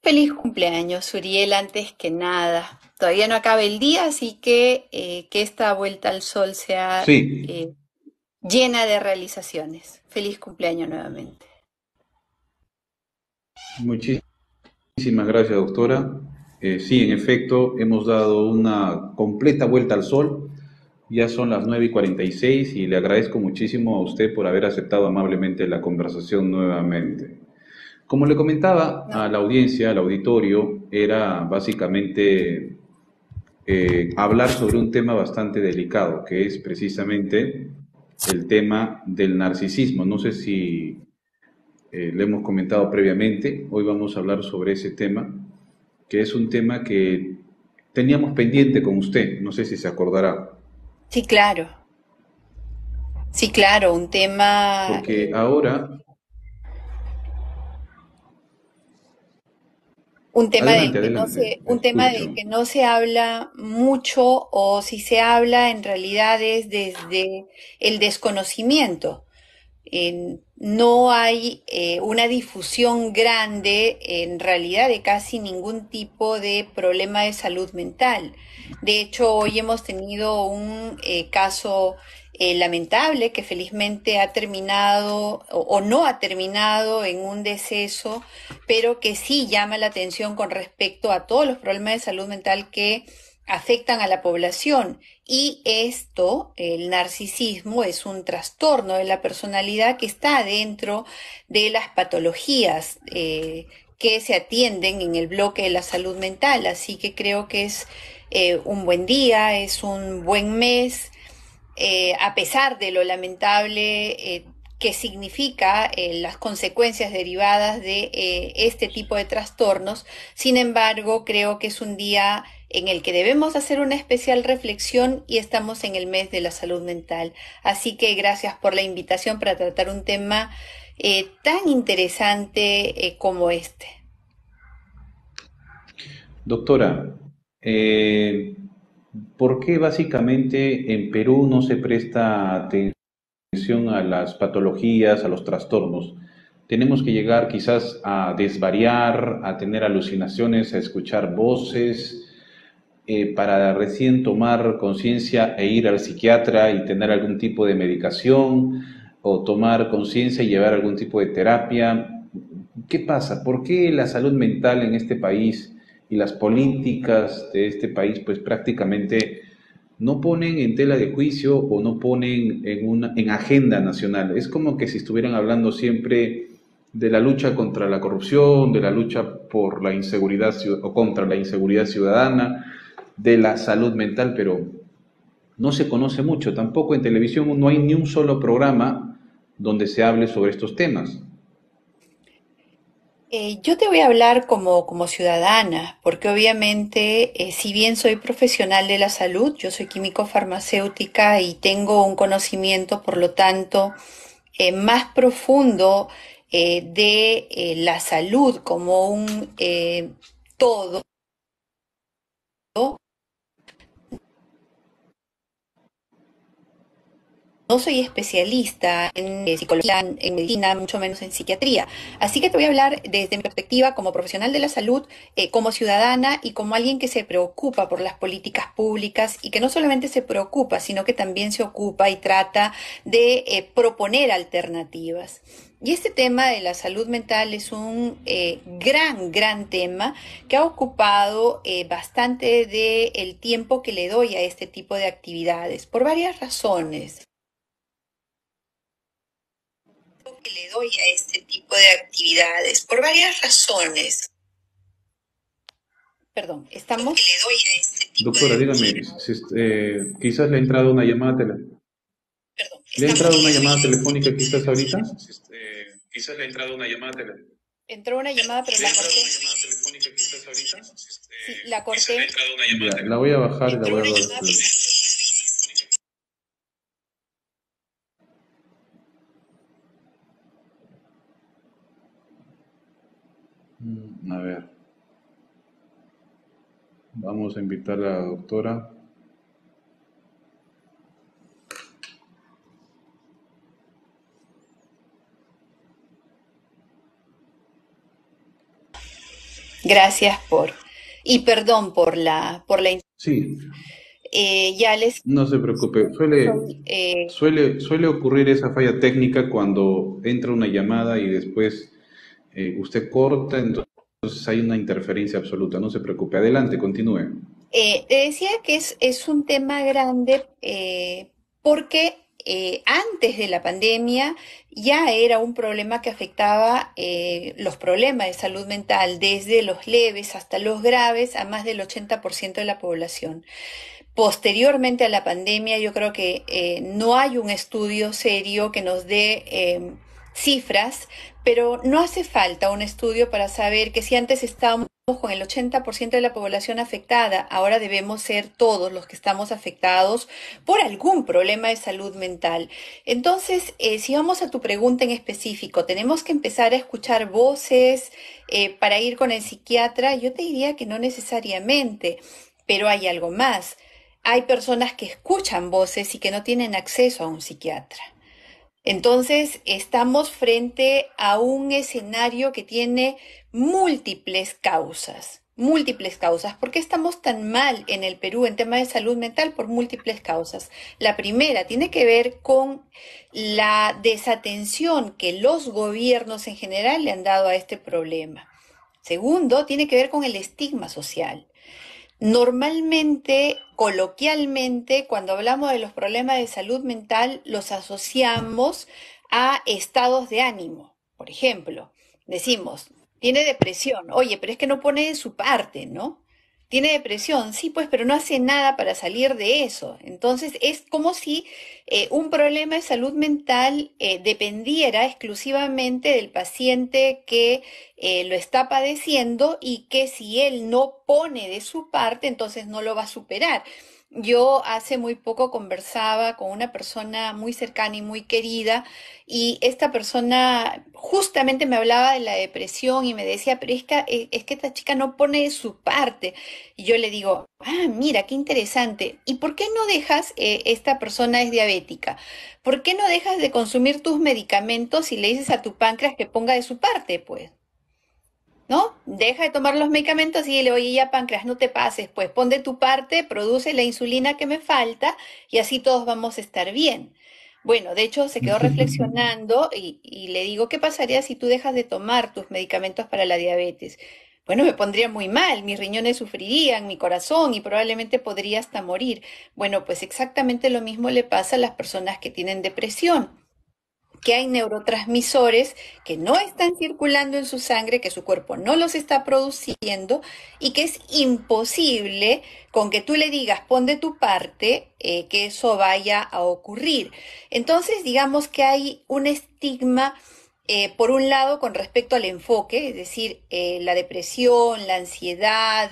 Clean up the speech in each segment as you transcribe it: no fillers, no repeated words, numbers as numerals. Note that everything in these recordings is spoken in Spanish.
Feliz cumpleaños, Uriel, antes que nada. Todavía no acaba el día, así que esta vuelta al sol sea Sí, llena de realizaciones. Feliz cumpleaños nuevamente. muchísimas gracias, doctora. Sí, en efecto, hemos dado una completa vuelta al sol. Ya son las 9:46 y le agradezco muchísimo a usted por haber aceptado amablemente la conversación nuevamente. Como le comentaba a No. la audiencia, al auditorio, era básicamente hablar sobre un tema bastante delicado, que es precisamente el tema del narcisismo. No sé si lo hemos comentado previamente, hoy vamos a hablar sobre ese tema, que es un tema que teníamos pendiente con usted, no sé si se acordará, Sí, claro. Sí, claro, porque ahora, adelante, adelante, un tema escucho. del que no se habla mucho, o si se habla en realidad es desde el desconocimiento. No hay una difusión grande en realidad de casi ningún tipo de problema de salud mental. De hecho, hoy hemos tenido un caso lamentable que felizmente ha terminado o no ha terminado en un deceso, pero que sí llama la atención con respecto a todos los problemas de salud mental que afectan a la población. Y esto, el narcisismo, es un trastorno de la personalidad que está dentro de las patologías que se atienden en el bloque de la salud mental. Así que creo que es un buen día, es un buen mes, a pesar de lo lamentable que significa las consecuencias derivadas de este tipo de trastornos. Sin embargo, creo que es un día en el que debemos hacer una especial reflexión y estamos en el mes de la salud mental. Así que gracias por la invitación para tratar un tema tan interesante como este. Doctora, eh, ¿por qué básicamente en Perú no se presta atención a las patologías, a los trastornos? Tenemos que llegar quizás a desvariar, a tener alucinaciones, a escuchar voces, para recién tomar conciencia e ir al psiquiatra y tener algún tipo de medicación o tomar conciencia y llevar algún tipo de terapia. ¿Qué pasa? ¿Por qué la salud mental en este país y las políticas de este país pues prácticamente no ponen en tela de juicio o no ponen en agenda nacional? Es como que si estuvieran hablando siempre de la lucha contra la corrupción, de la lucha por la inseguridad o contra la inseguridad ciudadana, de la salud mental, pero no se conoce mucho. Tampoco en televisión no hay ni un solo programa donde se hable sobre estos temas. Yo te voy a hablar como ciudadana, porque obviamente, si bien soy profesional de la salud, yo soy químico farmacéutica y tengo un conocimiento, por lo tanto, más profundo de la salud como un todo. No soy especialista en psicología, en medicina, mucho menos en psiquiatría. Así que te voy a hablar desde mi perspectiva como profesional de la salud, como ciudadana y como alguien que se preocupa por las políticas públicas y que no solamente se preocupa, sino que también se ocupa y trata de proponer alternativas. Y este tema de la salud mental es un gran tema que ha ocupado bastante del tiempo que le doy a este tipo de actividades por varias razones. Que le doy a este tipo de actividades por varias razones. Perdón, estamos. Que le doy a este tipo de Doctora, dígame, actividades. quizás le ha entrado una llamada, Perdón, ¿le ha estamos. entrado Que una le doy llamada a este telefónica tipo de quizás ahorita? actividades. Quizás le ha entrado una llamada telefónica. Entró una llamada, pero ¿Le ha la entrado corté. una llamada telefónica quizás ahorita? Sí, la Quizás le ha corté. entrado una llamada. Ya, la voy a bajar y la Entró voy a una dar. llamada, pero A ver, vamos a invitar a la doctora. Gracias y perdón Sí, ya les no se preocupe. soy, Suele ocurrir esa falla técnica cuando entra una llamada y después usted corta, entonces hay una interferencia absoluta. No se preocupe. Adelante, continúe. te decía que es un tema grande porque antes de la pandemia ya era un problema que afectaba los problemas de salud mental, desde los leves hasta los graves, a más del 80% de la población. Posteriormente a la pandemia, yo creo que no hay un estudio serio que nos dé cifras, pero no hace falta un estudio para saber que si antes estábamos con el 80% de la población afectada, ahora debemos ser todos los que estamos afectados por algún problema de salud mental. Entonces, si vamos a tu pregunta en específico, ¿tenemos que empezar a escuchar voces para ir con el psiquiatra? Yo te diría que no necesariamente, pero hay algo más. Hay personas que escuchan voces y que no tienen acceso a un psiquiatra. Entonces, estamos frente a un escenario que tiene múltiples causas. Múltiples causas. ¿Por qué estamos tan mal en el Perú en tema de salud mental? Por múltiples causas. La primera tiene que ver con la desatención que los gobiernos en general le han dado a este problema. Segundo, tiene que ver con el estigma social. Normalmente, coloquialmente, cuando hablamos de los problemas de salud mental, los asociamos a estados de ánimo. Por ejemplo, decimos, tiene depresión, oye, pero es que no pone de su parte, ¿no? Tiene depresión, sí, pues, pero no hace nada para salir de eso. Entonces, es como si un problema de salud mental dependiera exclusivamente del paciente que lo está padeciendo y que si él no pone de su parte, entonces no lo va a superar. Yo hace muy poco conversaba con una persona muy cercana y muy querida y esta persona justamente me hablaba de la depresión y me decía, pero es que esta chica no pone de su parte. Y yo le digo, ah, mira, qué interesante. ¿Y por qué no dejas, esta persona es diabética, ¿por qué no dejas de consumir tus medicamentos y le dices a tu páncreas que ponga de su parte, pues? ¿No? Deja de tomar los medicamentos y dile, oye, ya páncreas, no te pases, pues pon de tu parte, produce la insulina que me falta y así todos vamos a estar bien. Bueno, de hecho se quedó reflexionando y le digo, ¿qué pasaría si tú dejas de tomar tus medicamentos para la diabetes? Bueno, me pondría muy mal, mis riñones sufrirían, mi corazón y probablemente podría hasta morir. Bueno, pues exactamente lo mismo le pasa a las personas que tienen depresión, que hay neurotransmisores que no están circulando en su sangre, que su cuerpo no los está produciendo y que es imposible con que tú le digas pon de tu parte que eso vaya a ocurrir. Entonces, digamos que hay un estigma por un lado, con respecto al enfoque, es decir, la depresión, la ansiedad,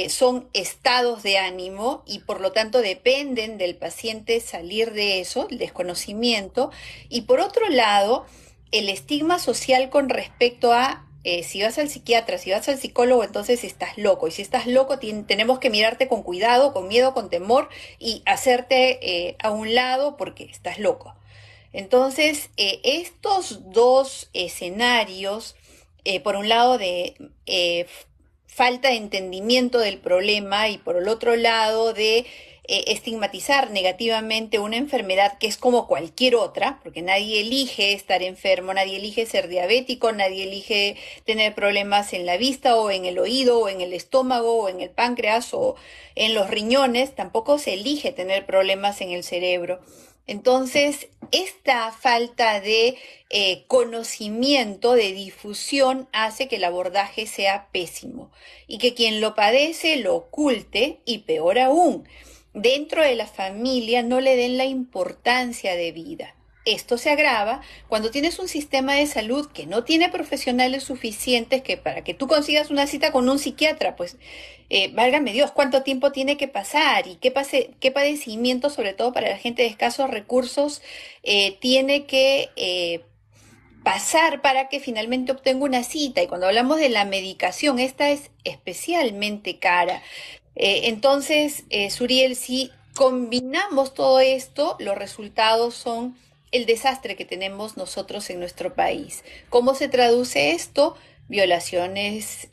son estados de ánimo y por lo tanto dependen del paciente salir de eso, el desconocimiento. Y por otro lado, el estigma social con respecto a si vas al psiquiatra, si vas al psicólogo, entonces estás loco. Y si estás loco, tenemos que mirarte con cuidado, con miedo, con temor y hacerte a un lado porque estás loco. Entonces, estos dos escenarios, por un lado de falta de entendimiento del problema y por el otro lado de estigmatizar negativamente una enfermedad que es como cualquier otra, porque nadie elige estar enfermo, nadie elige ser diabético, nadie elige tener problemas en la vista o en el oído o en el estómago o en el páncreas o en los riñones, tampoco se elige tener problemas en el cerebro. Entonces, esta falta de conocimiento, de difusión, hace que el abordaje sea pésimo y que quien lo padece lo oculte y peor aún, dentro de la familia no le den la importancia de vida. Esto se agrava cuando tienes un sistema de salud que no tiene profesionales suficientes que para que tú consigas una cita con un psiquiatra, pues válgame Dios, cuánto tiempo tiene que pasar y qué padecimiento, sobre todo para la gente de escasos recursos, tiene que pasar para que finalmente obtenga una cita. Y cuando hablamos de la medicación, esta es especialmente cara. Entonces, Suriel, si combinamos todo esto, los resultados son el desastre que tenemos nosotros en nuestro país. ¿Cómo se traduce esto? Violaciones